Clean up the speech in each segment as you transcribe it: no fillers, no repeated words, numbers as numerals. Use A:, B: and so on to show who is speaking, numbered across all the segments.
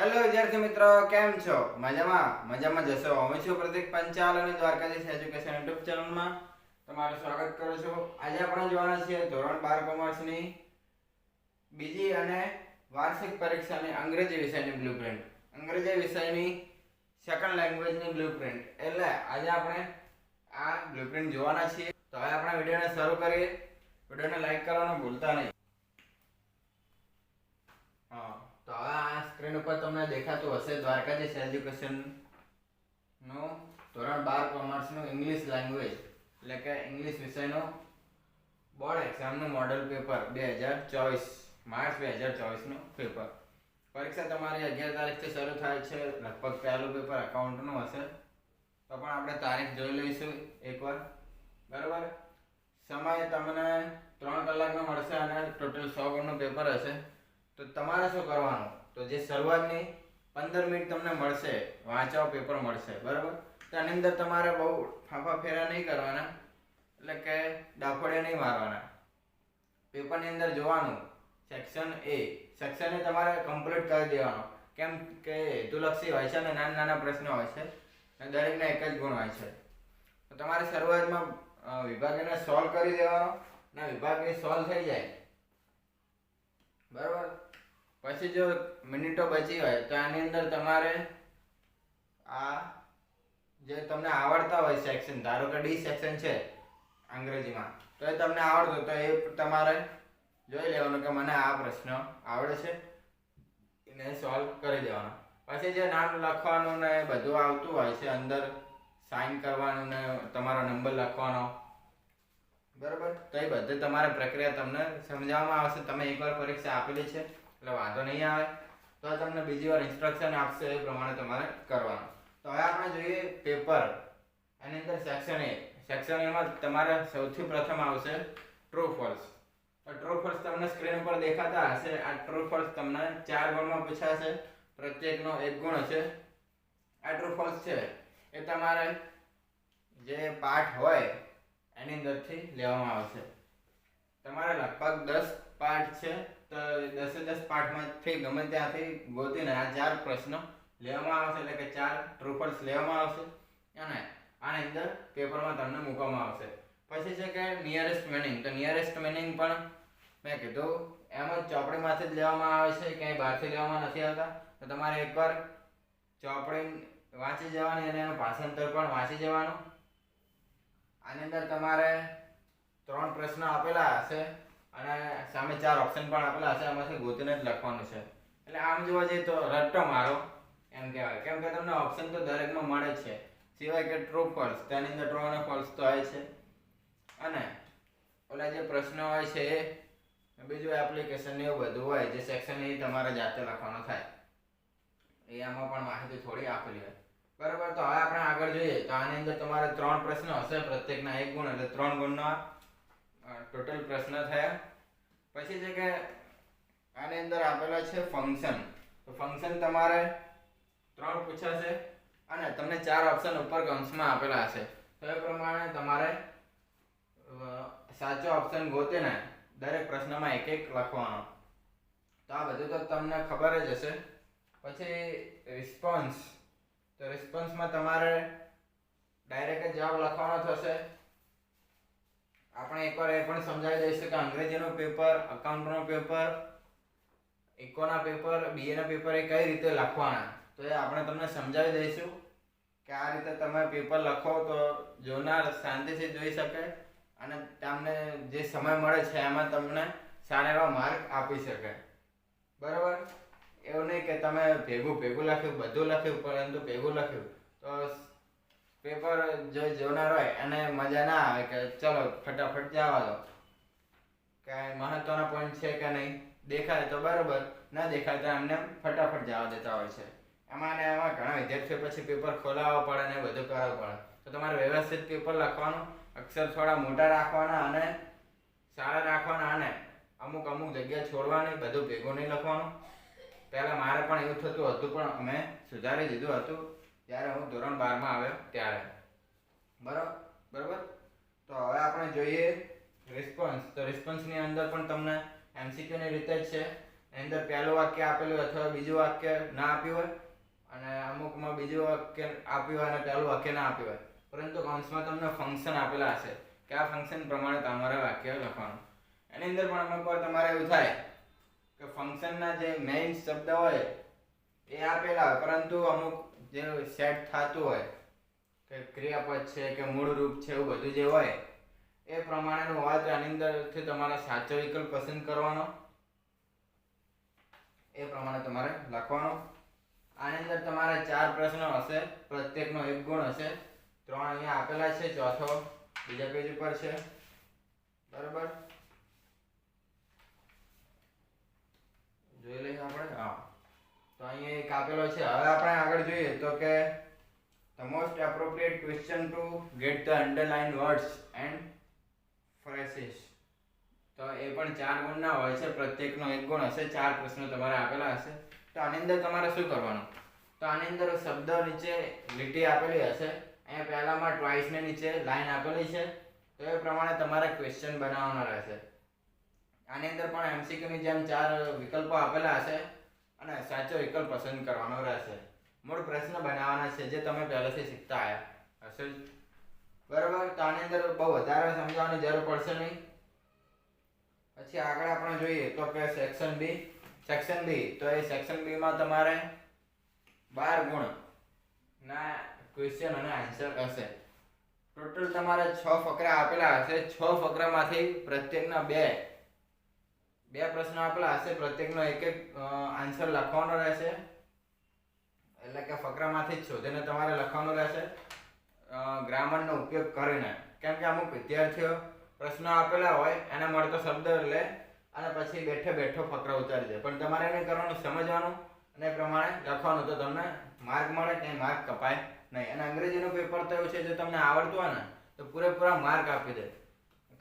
A: Hello વિદ્યાર્થી મિત્રો, કેમ છો? મજામાં જશો. હું છું પ્રતીક પંચાલ અને દ્વારકાધીશ એજ્યુકેશન યુટ્યુબ ચેનલમાં તમારું સ્વાગત કરું છું. આજે આપણે જોવાના છીએ ધોરણ 12 કોમર્સની બીજી અને વાર્ષિક પરીક્ષાની અંગ્રેજી વિષયની બ્લુપ્રિન્ટ. અંગ્રેજી વિષયની સેકન્ડ લેંગ્વેજની બ્લુપ્રિન્ટ. એટલે આજે આપણે આ બ્લુપ્રિન્ટ જોવાના છીએ. તો હવે આપણે વિડીયોને શરૂ કરીએ. વિડીયોને લાઈક કરવાનું ભૂલતા નહીં. તો હવે આ સ્ક્રીન ઉપર તમને દેખાતું હશે દ્વારકાધીશ એજ્યુકેશન નું ધોરણ 12 કોમર્સનું ઇંગ્લિશ લેંગ્વેજ એટલે કે ઇંગ્લિશ વિષયનો બોર્ડ એક્ઝામનું મોડલ પેપર 2024 માર્ચ 2024 નું પેપર. પરીક્ષા તમારી 11 તારીખથી શરૂ થાય છે. લગભગ પહેલું પેપર એકાઉન્ટનું હશે, તો પણ આપણે તારીખ જોઈ લઈશું એકવાર. બરાબર. સમય તમને 3 કલાકનો મળશે અને ટોટલ 100 ગુણનું પેપર હશે. તો તમારે શું કરવાનું? તો જે શરૂઆતની 15 મિનિટ તમને મળશે, વાંચવા પેપર મળશે, બરાબર. તો આની અંદર તમારે બહુ ફાંફા ફેરા નહીં કરવાના, એટલે કે ડાફોડિયા નહીં મારવાના. પેપરની અંદર જોવાનું સેક્શન એ. સેક્શન એ તમારે કમ્પ્લીટ કરી દેવાનો, કેમ કે હેતુલક્ષી હોય છે અને નાના નાના પ્રશ્નો હોય છે અને દરેકના એક જ ગુણ હોય છે. તો તમારે શરૂઆતમાં વિભાગને સોલ્વ કરી દેવાનો અને વિભાગની સોલ્વ થઈ જાય, બરાબર. પછી જો મિનિટો બચી હોય તો આની અંદર તમારે આ જે તમને આવડતા હોય સેક્શન, ધારો કે ડી સેક્શન છે અંગ્રેજીમાં, તો એ તમને આવડતું તો એ તમારે જોઈ લેવાનું કે મને આ પ્રશ્ન આવડે છે, એને સોલ્વ કરી દેવાનો. પછી જે નામ લખવાનું ને બધું આવતું હોય છે, અંદર સાઇન કરવાનું ને તમારો નંબર લખવાનો, બરાબર. તો એ બધી તમારી પ્રક્રિયા તમને સમજાવવામાં આવશે. તમે એકવાર પરીક્ષા આપેલી છે એટલે વાંધો નહીં આવે. તો તમને બીજી વાર ઇન્સ્ટ્રક્શન આપશે, એ પ્રમાણે તમારે કરવાનું. તો હવે આપણે જોઈએ પેપર. એની અંદર સેક્શન એ. સેક્શન એમાં તમારે સૌથી પ્રથમ આવશે ટ્રુ ફોલ્સ. ટ્રુ ફોલ્સ તમને સ્ક્રીન ઉપર દેખાતા હશે. આ ટ્રુ ફોલ્સ તમને 4 ગુણમાં પૂછાશે, પ્રત્યેકનો 1 ગુણ હશે. આ ટ્રુ ફોલ્સ છે એ તમારે જે પાઠ હોય એની અંદરથી લેવામાં આવશે. તમારે લગભગ 10 પાઠ છે, તો 10 પાઠમાંથી ગમે ત્યાંથી ગોતીને આ 4 પ્રશ્નો લેવામાં આવશે, એટલે કે 4 ટ્રુ ફોલ્સ લેવામાં આવશે અને આની અંદર પેપરમાં તમને મૂકવામાં આવશે. પછી છે કે નિયરેસ્ટ મીનિંગ. તો નિયરેસ્ટ મીનિંગ પણ મેં કીધું એમ જ ચોપડીમાંથી જ લેવામાં આવે છે, ક્યાંય બહારથી લેવામાં નથી આવતા. તો તમારે એકવાર ચોપડી વાંચી જવાની અને એનું ભાષાંતર પણ વાંચી જવાનું. આની અંદર તમારે 3 પ્રશ્નો આપેલા હશે અને સામે 4 ઓપ્શન પણ આપેલા હશે, એમાંથી ગોતીને જ લખવાનું છે. એટલે આમ જોવા જઈએ તો રટ્ટો મારો એમ કહેવાય, કેમ કે તમને ઓપ્શન તો દરેકમાં મળે છે, સિવાય કે ટ્રુ ફોલ્સ. તેની અંદર ટ્રુ અને ફોલ્સ તો હોય છે, અને ઓલા જે પ્રશ્નો હોય છે એ બીજું એપ્લિકેશન એવું બધું હોય, જે સેક્શન એ તમારે જાતે લખવાનો થાય. એ આમાં પણ માહિતી થોડી આપેલી હોય, બરાબર. તો હવે આપણે આગળ જોઈએ. તો આની અંદર તમારે 3 પ્રશ્નો હશે, પ્રત્યેકના 1 ગુણ, એટલે 3 ગુણના ટોટલ પ્રશ્ન થયા. પછી છે કે આની અંદર આપેલા છે ફંક્શન. તો ફંક્શન તમારે 3 પૂછાશે અને તમને 4 ઓપ્શન ઉપર કૌંસમાં આપેલા હશે. તો એ પ્રમાણે તમારે સાચો ઓપ્શન ગોતીને દરેક પ્રશ્નમાં 1-1 લખવાનો. તો આ બધું તો તમને ખબર જ હશે. પછી રિસ્પોન્સ. તો રિસ્પોન્સમાં તમારે ડાયરેક્ટ જવાબ લખવાનો થશે. આપણે એકવાર એ પણ સમજાવી દઈશું કે અંગ્રેજીનું પેપર, અકાઉન્ટનું પેપર, ઇકોના પેપર, બીએના પેપર એ કઈ રીતે લખવાના, તો એ આપણે તમને સમજાવી દઈશું કે આ રીતે તમે પેપર લખો તો જોનાર શાંતિથી જોઈ શકે અને તમને જે સમય મળે છે એમાં તમને સારા એવા માર્ક આપી શકે, બરાબર. એવું નહીં કે તમે ભેગું લખ્યું, બધું લખ્યું, પરંતુ ભેગું લખ્યું તો પેપર જો જોનાર હોય એને મજા ના આવે કે ચલો ફટાફટ જવા દો, કાંઈ મહત્વના પોઈન્ટ છે કે નહીં, દેખાય તો બરાબર, ના દેખાય તો એમને ફટાફટ જવા દેતા હોય છે. એમાં ઘણા વિદ્યાર્થીઓ પછી પેપર ખોલાવવા પડે ને બધું કરવું પડે. તો તમારે વ્યવસ્થિત પેપર લખવાનું, અક્ષર થોડા મોટા રાખવાના અને સારા રાખવાના, અને અમુક જગ્યા છોડવાની, બધું ભેગું નહીં લખવાનું. પહેલાં મારે પણ એવું થતું હતું, પણ અમે સુધારી દીધું હતું જ્યારે હું ધોરણ 12માં આવ્યો ત્યારે, બરાબર. તો હવે આપણે જોઈએ રિસ્પોન્સ. તો રિસ્પોન્સની અંદર પણ તમને એમસીક્યુની રીતે જ છે. એની અંદર પહેલું વાક્ય આપેલું હોય અથવા બીજું વાક્ય ના આપ્યું હોય, અને અમુકમાં બીજું વાક્ય આપ્યું હોય અને પહેલું વાક્ય ના આપ્યું હોય, પરંતુ કૌંસમાં તમને ફંક્શન આપેલા હશે કે આ ફંક્શન પ્રમાણે તમારે વાક્ય લખવાનું. એની અંદર પણ અમુક વાર તમારે એવું થાય કે ફંક્શનના જે મેઇન શબ્દ હોય એ આપેલા હોય, પરંતુ અમુક જે સેટ થતું હોય કે ક્રિયાપદ છે કે મૂળ રૂપ છે, એવું બધું જે હોય એ પ્રમાણેનું હોય તો આની અંદરથી તમારે સાચો વિકલ્પ પસંદ કરવાનો, એ પ્રમાણે તમારે લખવાનો. આની અંદર તમારે 4 પ્રશ્નો હશે, પ્રત્યેકનો 1 ગુણ હશે. 3 અહીંયા આપેલા છે, ચોથો બીજા પેજ ઉપર છે. બરાબર, જોઈ લઈએ આપણે. હા, તો અહીંયા એક આપેલો છે. હવે આપણે આગળ જોઈએ તો કે the most appropriate question to get the underlined words and phrases. તો એ પણ 4 ગુણના હોય છે, પ્રત્યેકનો 1 ગુણ હશે. 4 પ્રશ્નો તમારે આપેલા હશે. તો આની અંદર તમારે શું કરવાનું? તો આની અંદર શબ્દ નીચે લીટી આપેલી હશે, અહીંયા પહેલામાં ટ્વાઇસ ને નીચે લાઈન આપેલી છે, તો એ પ્રમાણે તમારે ક્વેશ્ચન બનાવવાનો રહેશે. આની અંદર પણ એમસીક્યુ ની જેમ 4 વિકલ્પો આપેલા હશે અને સાચો વિકલ્પ પસંદ કરવાનો રહેશે. મૂળ પ્રશ્ન બનાવવાના છે જે તમે પહેલેથી શીખતા આવ્યા હશે. બરાબર, તો આની અંદર બહુ વધારે સમજાવવાની જરૂર પડશે નહીં. પછી આગળ આપણે જોઈએ તો કે સેક્શન બી. સેક્શન બી, તો એ સેક્શન બી માં તમારે 12 ગુણ ના ક્વેશ્ચન અને આન્સર હશે. ટોટલ તમારે 6 ફકરા આપેલા હશે. 6 ફકરામાંથી પ્રત્યેકના બે પ્રશ્નો આપેલા હશે, પ્રત્યેકનો એક આન્સર લખવાનો રહેશે. એટલે કે ફકરામાંથી જ શોધીને તમારે લખવાનું રહેશે ગ્રામરનો ઉપયોગ કરીને. કેમ કે અમુક વિદ્યાર્થીઓ પ્રશ્નો આપેલા હોય એને મળતો શબ્દ લે અને પછી બેઠો ફકરો ઉતારી દે, પણ તમારે એને કરવાનું, સમજવાનું અને એ પ્રમાણે લખવાનું, તો તમને માર્ક મળે કે માર્ક કપાય નહીં. અને અંગ્રેજીનું પેપર તો એવું છે, જો તમને આવડતું હોય ને તો પૂરેપૂરા માર્ક આપી દે.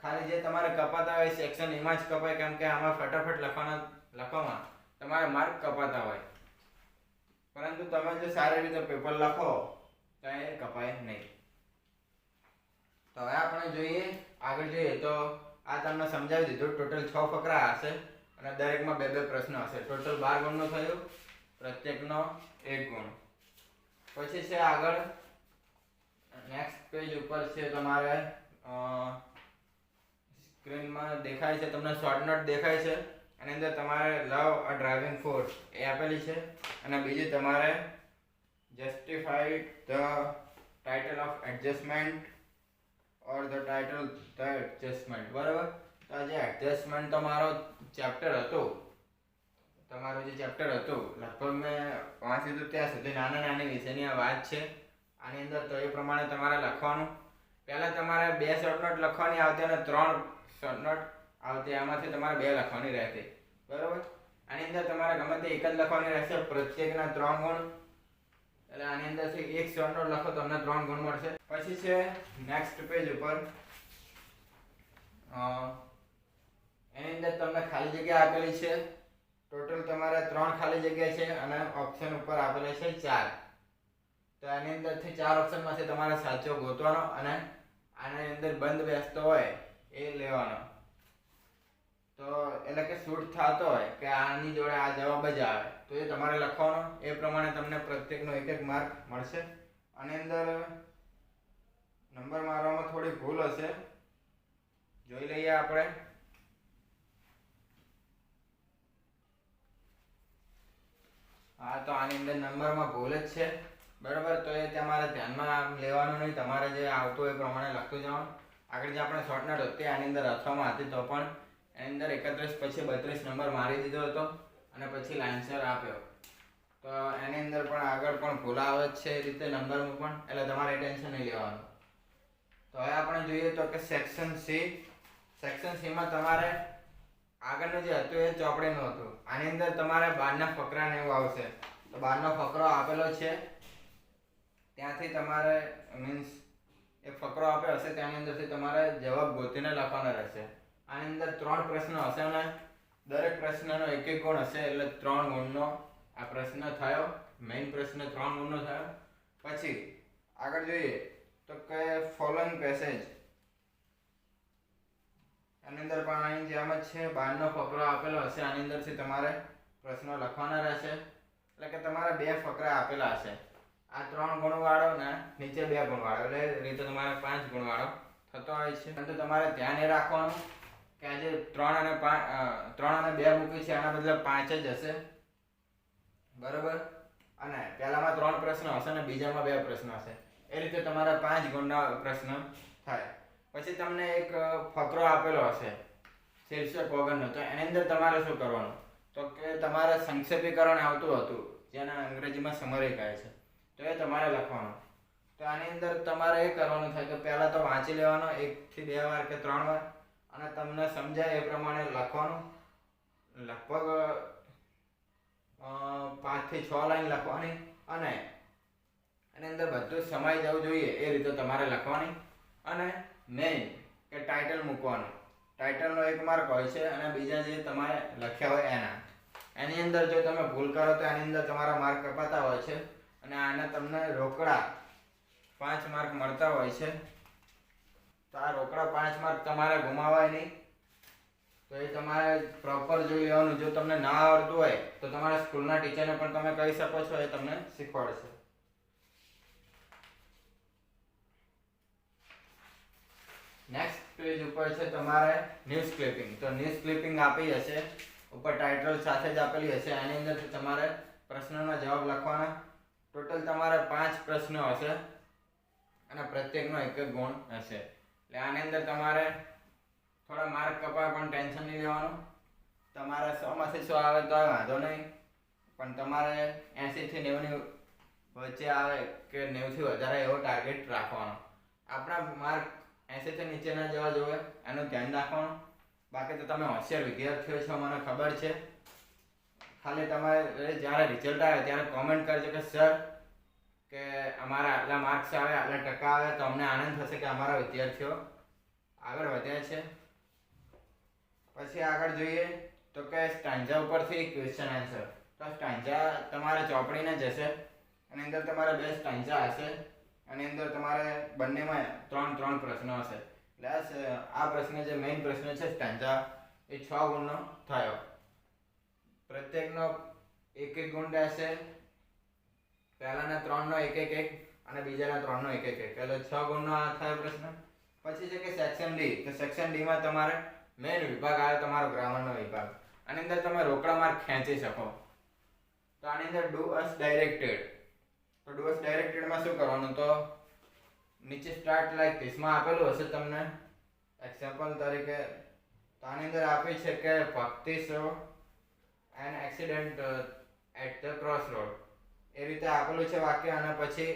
A: ખાલી જે તમારે કપાતા હોય સેક્શન એમાં જ કપાય, કેમ કે આમાં ફટાફટ લખવામાં તમારે માર્ક કપાતા હોય, પરંતુ તમે જો સારી રીતે પેપર લખો તો એ કપાય નહીં. તો હવે આપણે જોઈએ, આગળ જોઈએ તો આ તમને સમજાવી દીધું. ટોટલ 6 ફકરા હશે અને દરેકમાં 2 પ્રશ્ન હશે. ટોટલ 12 ગુણનું થયું, પ્રત્યેકનો 1 ગુણ. પછી છે આગળ નેક્સ્ટ પેજ ઉપર છે તમારે સ્ક્રીનમાં દેખાય છે તમને શોર્ટ નોટ દેખાય છે. એની અંદર તમારે લવ અ ડ્રાઇવિંગ ફોર્સ એ આપેલી છે, અને બીજી તમારે justify the title of adjustment or the title the adjustment. બરાબર, તો જે એડજસ્ટમેન્ટ તમારો ચેપ્ટર હતો, તમારું જે ચેપ્ટર હતું લગભગ મેં વાંચ્યું હતું ત્યાં સુધી નાની વિષયની આ વાત છે આની અંદર. તો એ પ્રમાણે તમારે લખવાનું. પહેલાં તમારે 2 શોર્ટ નોટ લખવાની આવતી અને 3 શોર્ટ નોટ આવતી, આમાંથી તમારે 2 લખવાની રહેતી. બરાબર, આની અંદર તમારે ગમે તે એક જ લખવાની રહેશે, પ્રત્યેકના 3 ગુણ. એટલે આની અંદરથી 1 શોર્ટ નોટ લખો તમને 3 ગુણ મળશે. પછી છે નેક્સ્ટ પેજ ઉપર એની અંદર તમને ખાલી જગ્યા આપેલી છે. ટોટલ તમારે 3 ખાલી જગ્યા છે અને ઓપ્શન ઉપર આપેલા છે 4. તો આની અંદરથી 4 ઓપ્શનમાંથી તમારે સાચો ગોતવાનો અને આની અંદર બંધ બેસતો હોય એ લેવાનો. તો એટલે કે શૂટ થતો હોય કે આની જોડે આ જવાબ જ આવે તો એ તમારે લખવાનો. એ પ્રમાણે તમને પ્રત્યેકનો 1 માર્ક મળશે. આની અંદર નંબર મારવામાં થોડી ભૂલ હશે, જોઈ લઈએ આપણે. હા, તો આની અંદર નંબરમાં ભૂલ જ છે. બરાબર, તો એ તમારે ધ્યાનમાં લેવાનું નહીં, તમારે જે આવતું હોય એ પ્રમાણે લખતું જવાનું. આગળ જે આપણે શોર્ટ નોટ હતી આની અંદર અથવામાં હતી, તો પણ એની અંદર 31 પછી 32 નંબર મારી દીધો હતો અને પછી આન્સર આપ્યો. તો એની અંદર પણ આગળ પણ ભૂલ આવે જ છે એ રીતે નંબરમાં પણ, એટલે તમારે ટેન્શન નહીં લેવાનું. તો હવે આપણે જોઈએ તો કે સેક્શન સી. સેક્શન સીમાં તમારે આગળનું જે હતું એ ચોપડીનું હતું. આની અંદર તમારે 12ના ફકરા ને એવું આવશે. તો 12નો ફકરો આપેલો છે, ત્યાંથી તમારે મીન્સ એક ફકરો આપ્યો હશે તેની અંદરથી તમારે જવાબ ગોતીને લખવાનો રહેશે. આની અંદર 3 પ્રશ્ન હશે અને દરેક પ્રશ્નનો 1 ગુણ હશે, એટલે 3 ગુણનો આ પ્રશ્ન થયો. મેઇન પ્રશ્ન 3 ગુણનો થયો. પછી આગળ જોઈએ તો કે ફોલોઈંગ પેસેજ. આની અંદર પણ અહીં જેમ જ છે, 12નો ફકરો આપેલો હશે. આની અંદરથી તમારે પ્રશ્નો લખવાના રહેશે. એટલે કે તમારે 2 ફકરા આપેલા હશે, આ 3 ગુણવાળો ને નીચે 2 ગુણવાળો, એટલે રીતે તમારે 5 ગુણવાળો થતો હોય છે. પરંતુ તમારે ધ્યાન એ રાખવાનું કે આજે 3 અને 2 મૂકી છે, આના બદલે 5 જ હશે, બરોબર. અને પહેલામાં 3 પ્રશ્નો હશે અને બીજામાં 2 પ્રશ્નો હશે, એ રીતે તમારે 5 ગુણના પ્રશ્ન થાય. પછી તમને એક ફકરો આપેલો હશે શીર્ષક વગરનો, તો એની અંદર તમારે શું કરવાનું, તો કે તમારે સંક્ષેપીકરણ આવતું હતું, જેને અંગ્રેજીમાં સમરી કહે છે, તો એ તમારે લખવાનું. તો આની અંદર તમારે એ કરવાનું થાય કે પહેલાં તો વાંચી લેવાનો 1 થી 2 વાર કે 3 વાર, અને તમને સમજાય એ પ્રમાણે લખવાનું. લગભગ 5 થી 6 લાઈન લખવાની, અને એની અંદર બધું સમાઈ જવું જોઈએ એ રીતે તમારે લખવાની. અને મેઇન કે ટાઇટલ મૂકવાનું, ટાઇટલનો 1 માર્ક હોય છે, અને બીજા જે તમારે લખ્યા હોય એની અંદર જો તમે ભૂલ કરો તો એની અંદર તમારા માર્ક કપાતા હોય છે, અને આને તમને રોકડા 5 માર્ક મળતા હોય છે. તો આ રોકડા 5 માર્ક તમારે ગુમાવાય નહીં, તો એ તમારે પ્રોપર જોઈ લેવાનું. જો તમને ના આવડતું હોય તો તમારા સ્કૂલના ટીચરને પણ તમે કહી શકો છો, એ તમને શીખવાડશે. નેક્સ્ટ પેજ ઉપર છે તમારે ન્યૂઝ ક્લિપિંગ. તો ન્યૂઝ ક્લિપિંગ આપી હશે ઉપર, ટાઇટલ સાથે જ આપેલી હશે, આની અંદરથી તમારે પ્રશ્નોના જવાબ લખવાના. ટોટલ તમારે 5 પ્રશ્નો હશે અને પ્રત્યેકનો 1 ગુણ હશે. એટલે આની અંદર તમારે થોડા માર્ક કપાય પણ ટેન્શન નહીં લેવાનું. તમારે 100માંથી 100 આવે તો વાંધો નહીં, પણ તમારે 80 થી 90 ની વચ્ચે આવે કે 90 થી વધારે એવો ટાર્ગેટ રાખવાનો. આપણા માર્ક 80 થી નીચે ના જવા જોઈએ, એનું ધ્યાન રાખવાનું. બાકી તો તમે હોશિયાર વિદ્યાર્થીઓ છો, મને ખબર છે. ખાલી તમારે જ્યારે રિઝલ્ટ આવે ત્યારે કોમેન્ટ કરજો કે સર કે અમારા આટલા માર્ક્સ આવે, આટલા ટકા આવે, તો અમને આનંદ થશે કે અમારા વિદ્યાર્થીઓ આગળ વધ્યા છે. પછી આગળ જોઈએ તો કે સ્ટાન્જા ઉપરથી ક્વેશ્ચન આન્સર. તો સ્ટાન્જા તમારે ચોપડીને જ હશે, એની અંદર તમારે 2 સ્ટાન્જા હશે, એની અંદર તમારે બંનેમાં 3 પ્રશ્નો હશે. એટલે આ પ્રશ્ન જે મેઇન પ્રશ્ન છે સ્ટાન્જા, એ 6 ગુણનો થયો. પ્રત્યેકનો 1 ગુણ રહેશે. પહેલાના 3નો 1 અને બીજાના 3નો 1 એટલે 6 ગુણનો આ થયો પ્રશ્ન. પછી છે કે સેક્શન ડી. તો સેક્શન ડી માં તમારે મેઇન વિભાગ આવે તમારો ગ્રામરનો વિભાગ. આની અંદર તમે રોકડા માર્ક ખેંચી શકો. તો આની અંદર ડુ અસ ડાયરેક્ટેડ. તો ડુ અસ ડાયરેક્ટેડમાં શું કરવાનું, તો નીચે સ્ટાર્ટ લાઈક ધીસ માં આપેલું હશે તમને એક્ઝામ્પલ તરીકે. તો આની અંદર આપી છે કે Bhakti saw an accident at the cross road, એ રીતે આપેલું છે વાક્ય. અને પછી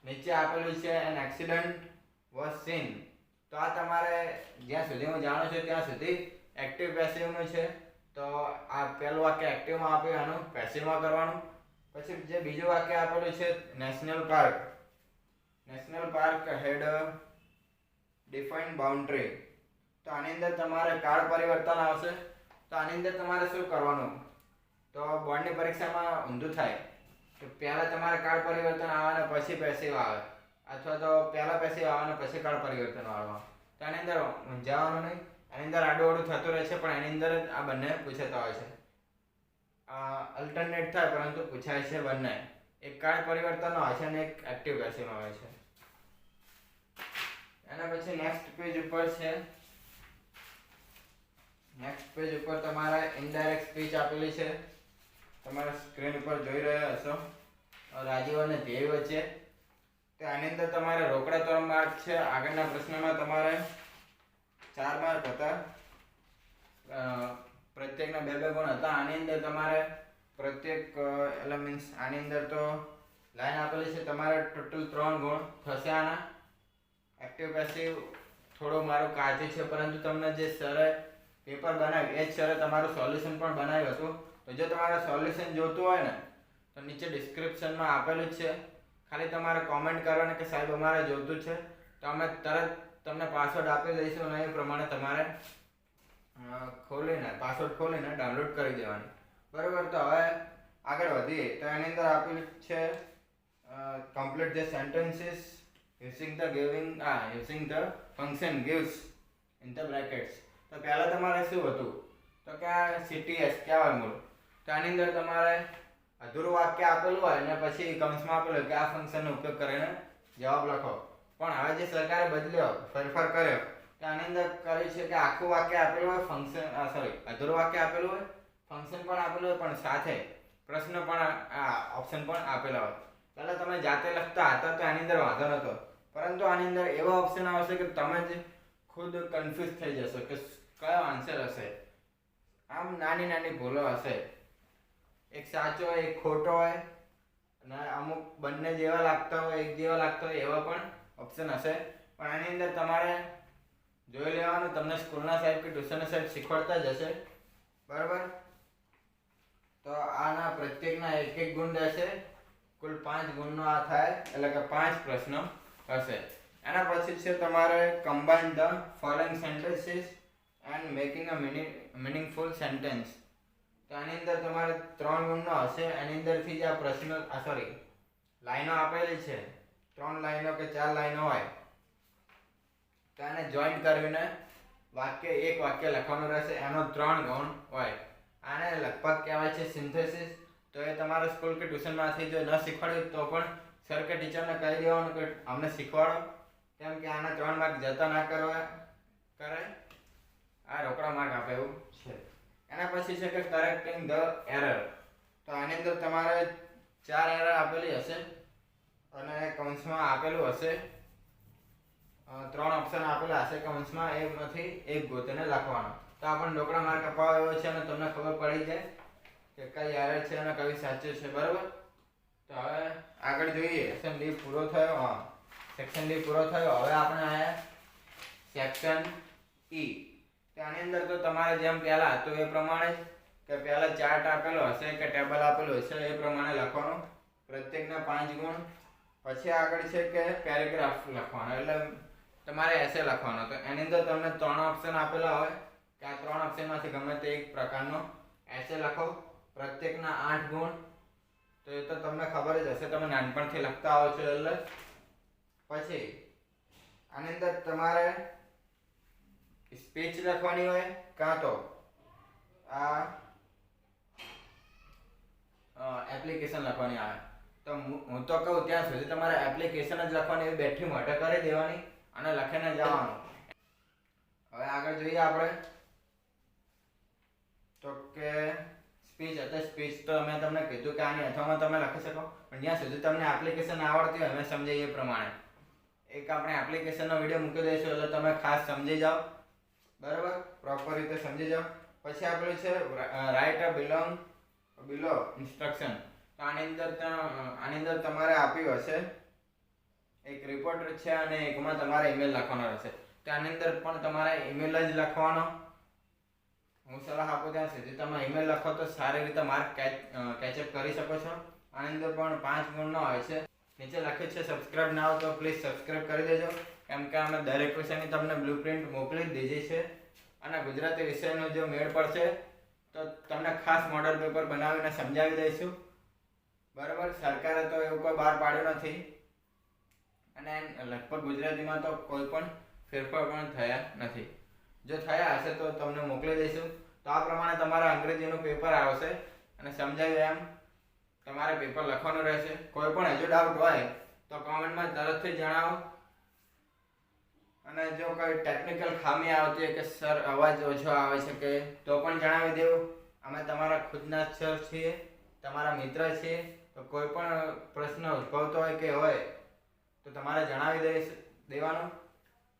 A: નીચે આપેલું છે એન એક્સિડન્ટ વોઝ સીન. તો આ તમારે જ્યાં સુધી હું જાણું છું ત્યાં સુધી એક્ટિવ પેસિવનું છે. તો આ પહેલું વાક્ય એક્ટિવમાં આપ્યું, આનું પેસિવમાં કરવાનું. પછી જે બીજું વાક્ય આપેલું છે નેશનલ પાર્ક. નેશનલ પાર્ક હેડ ડિફાઇન્ડ બાઉન્ડ્રી. તો આની અંદર તમારે કાળ પરિવર્તન આવશે. તો આની અંદર તમારે શું કરવાનું, તો બોર્ડની પરીક્ષામાં ઊંધું થાય કે પહેલાં તમારે કાળ પરિવર્તન આવે અને પછી પેસિવ આવે, અથવા તો પહેલાં પેસિવ આવે અને પછી કાળ પરિવર્તન આવે. તો આની અંદર ઊંઝાવાનું નહીં, એની અંદર આડું થતું રહે છે, પણ એની અંદર જ આ બંને પૂછાતા હોય છે. અલ્ટરનેટ થાય પરંતુ પૂછાય છે બંને. એક કાળ પરિવર્તનનો હોય છે અને એક એક્ટિવ પેસિવનો હોય છે. એના પછી નેક્સ્ટ પેજ ઉપર છે, નેક્સ્ટ પેજ ઉપર તમારે ઇનડાયરેક્ટ સ્પીચ આપેલી છે, તમારા સ્ક્રીન ઉપર જોઈ રહ્યા હશો, રાજીવ અને ધ્યેય વચ્ચે. તો આની અંદર તમારે રોકડા 3 માર્ક છે. આગળના પ્રશ્નમાં તમારે 4 માર્ક હતા, પ્રત્યેકના 2 ગુણ હતા. આની અંદર તમારે પ્રત્યેક એટલે મીન્સ આની અંદર તો લાઈન આપેલી છે, તમારે ટોટલ 3 ગુણ થશે આના. એક્ટિવ પેસિવ થોડું મારું કાચું છે, પરંતુ તમને જે સરે પેપર બનાવ્યું એ જ સરે તમારું સોલ્યુશન પણ બનાવ્યું હતું. તો જો તમારે સોલ્યુશન જોતું હોય ને તો નીચે ડિસ્ક્રિપ્શનમાં આપેલું જ છે. ખાલી તમારે કોમેન્ટ કરવાની કે સાહેબ અમારે જોતું છે, તો અમે તરત તમને પાસવર્ડ આપી દઈશું, અને એ પ્રમાણે તમારે પાસવર્ડ ખોલીને ડાઉનલોડ કરી દેવાની. બરાબર. તો હવે આગળ વધીએ. તો એની અંદર આપેલું છે complete the sentences using the function gives in the brackets. તો પહેલા તમારે શું હતું, તો કે આ CTS કહેવાય મૂળ. તો આની અંદર તમારે અધૂરું વાક્ય આપેલું હોય અને પછી કૌંસમાં આપેલું હોય કે આ ફંક્શનનો ઉપયોગ કરીને જવાબ લખો. પણ હવે જે સરકારે બદલ્યો, ફેરફાર કર્યો, તો આની અંદર કર્યું છે કે આખું વાક્ય આપેલું હોય, અધૂરું વાક્ય આપેલું હોય, ફંક્શન પણ આપેલું હોય, પણ સાથે પ્રશ્ન પણ ઓપ્શન પણ આપેલા હોય. પહેલાં તમે જાતે લખતા હતા તો આની અંદર વાંધો નહોતો, પરંતુ આની અંદર એવો ઓપ્શન આવશે કે તમે જ ખુદ કન્ફ્યુઝ થઈ જશો કે કયો આન્સર હશે. આમ નાની નાની ભૂલો હશે, એક સાચો હોય એક ખોટો હોય અને અમુક બંને જેવા લાગતા હોય એક જેવા લાગતા હોય એવા પણ ઓપ્શન હશે. પણ આની અંદર તમારે જોઈ લેવાનું, તમને સ્કૂલના સાહેબ કે ટ્યુશનના સાહેબ શીખવાડતા જ હશે, બરાબર. તો આના પ્રત્યેકના એક એક ગુણ રહેશે, કુલ 5 ગુણનો આ થાય, એટલે કે 5 પ્રશ્નો હશે. એના પછી છે તમારે combine the following sentences and making a meaningful sentence. તો આની અંદર તમારે 3 ગુણનો હશે. એની અંદરથી જે આ પ્રશ્ન લાઈનો આપેલી છે, 3 લાઈનો કે 4 લાઈનો હોય, તો એને જોઈન્ટ કરીને એક વાક્ય લખવાનું રહેશે. એનો 3 ગુણ હોય. આને લગભગ કહેવાય છે સિન્થેસિસ. તો એ તમારા સ્કૂલ કે ટ્યુશનમાંથી જો ન શીખવાડ્યું તો પણ સર કે ટીચરને કહી દેવાનું કે અમને શીખવાડો, કેમ કે આના 3 માર્ક જતા ના કરાય, આ રોકડા માર્ક આપે એવું છે. એના પછી છે કે કરેક્ટિંગ ધ એરર. તો આની અંદર તમારે 4 એરર આપેલી હશે અને કૌંસમાં આપેલું હશે, 3 ઓપ્શન આપેલા હશે કૌંસમાં, એમાંથી એક ગોતીને લખવાનો. તો આપણને રોકડા માર્ક અપાવો એવો છે અને તમને ખબર પડી જાય કે કઈ એરર છે અને કઈ સાચું છે, બરાબર. તો હવે આગળ જોઈએ. સેક્શન ડી પૂરો થયો. સેક્શન ડી પૂરો થયો. હવે આપણે આયા સેક્શન ઈ. આની અંદર તો તમારે જેમ પહેલા તો એ પ્રમાણે જ કે પહેલા ચાર્ટ આપેલો હશે કે ટેબલ આપેલું હશે એ પ્રમાણે લખવાનું, પ્રત્યેકના 5 ગુણ. પછી આગળ છે કે પેરેગ્રાફ લખવાનો, એટલે તમારે એસે લખવાનો. તો એની અંદર તમને 3 ઓપ્શન આપેલા હોય કે આ 3 ઓપ્શનમાંથી ગમે તે એક પ્રકારનો એસે લખો, પ્રત્યેકના 8 ગુણ. તો એ તો તમને ખબર જ હશે, તમે નાનપણથી લખતા આવો છો એટલે. પછી આની અંદર તમારે સ્પીચ લખવાની હોય કાં તો આ એપ્લિકેશન લખવાની આવે. તો હું તો કહું ત્યાં સુધી તમારે એપ્લિકેશન જ લખવાની, એ બેઠી મોઢે કરી દેવાની અને લખીને જવાનું. હવે આગળ જોઈએ આપણે તો કે સ્પીચ. સ્પીચ તો મેં તમને કીધું કે આની અથવામાં તમે લખી શકો, પણ જ્યાં સુધી તમને એપ્લિકેશન આવડતી હોય અમે સમજાવીએ એ પ્રમાણે એક આપણે એપ્લિકેશનનો વિડીયો મૂકી દઈશું, એટલે તમે ખાસ સમજી જાઓ, બરાબર, પ્રોપર રીતે સમજી જાઓ. પછી આપણે છે રાઇટ અ બિલો ઇન્સ્ટ્રક્શન. તો આની અંદર તમારે આપ્યું હશે એક રિપોર્ટર છે અને એકમાં તમારે ઈમેલ લખવાનો રહેશે. તો આની અંદર પણ તમારે ઈમેલ જ લખવાનો. હું સલાહ આપું ત્યાં સુધી તમે ઈમેલ લખો તો સારી રીતે માર્ક કેચઅપ કરી શકો છો. આની અંદર પણ 5 ગુણનો હોય છે. નીચે લખ્યું છે સબસ્ક્રાઇબ ના હો તો પ્લીઝ સબસ્ક્રાઇબ કરી દેજો, કેમ કે અમે દરેક વિષયની તમને બ્લુપ્રિન્ટ મોકલી જ દીધી છે. અને ગુજરાતી વિષયનો જો મેળ પડશે તો તમને ખાસ મોડલ પેપર બનાવીને સમજાવી દઈશું, બરાબર. સરકારે તો એવું કોઈ બહાર પાડ્યું નથી અને લગભગ ગુજરાતીમાં તો કોઈ પણ ફેરફાર પણ થયા નથી. જો થયા હશે તો તમને મોકલી દઈશું. તો આ પ્રમાણે તમારા અંગ્રેજીનું પેપર આવશે અને સમજાવ્યું એમ તમારે પેપર લખવાનું રહેશે. કોઈ પણ હજુ ડાઉટ હોય તો કોમેન્ટમાં તરતથી જણાવો. અને જો કોઈ ટેકનિકલ ખામી આવતી હોય કે સર અવાજ ઓછો આવે છે કે તો પણ જણાવી દેવું. અમે તમારા ખુદના સર છીએ, તમારા મિત્ર છીએ. તો કોઈ પણ પ્રશ્ન ઉદ્ભવતો હોય કે હોય તો તમારે જણાવી દેવાનું.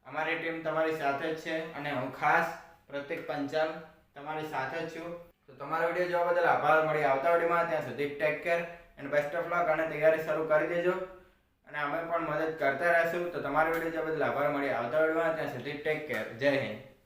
A: અમારી ટીમ તમારી સાથે જ છે અને હું ખાસ પ્રતિક પંચાલ તમારી સાથે જ છું. તો તમારો વિડીયો જોવા બદલ આભાર. મળી આવતા વિડીયોમાં, ત્યાં સુધી take care and best of luck. અને તૈયારી શરૂ કરી દેજો અને અમે પણ મદદ કરતા રહેશું. તો તમારો વિડીયો જોવા બદલ આભાર. મળી આવતા વિડીયોમાં, ત્યાં સુધી ટેક કેર. જય હિન્દ.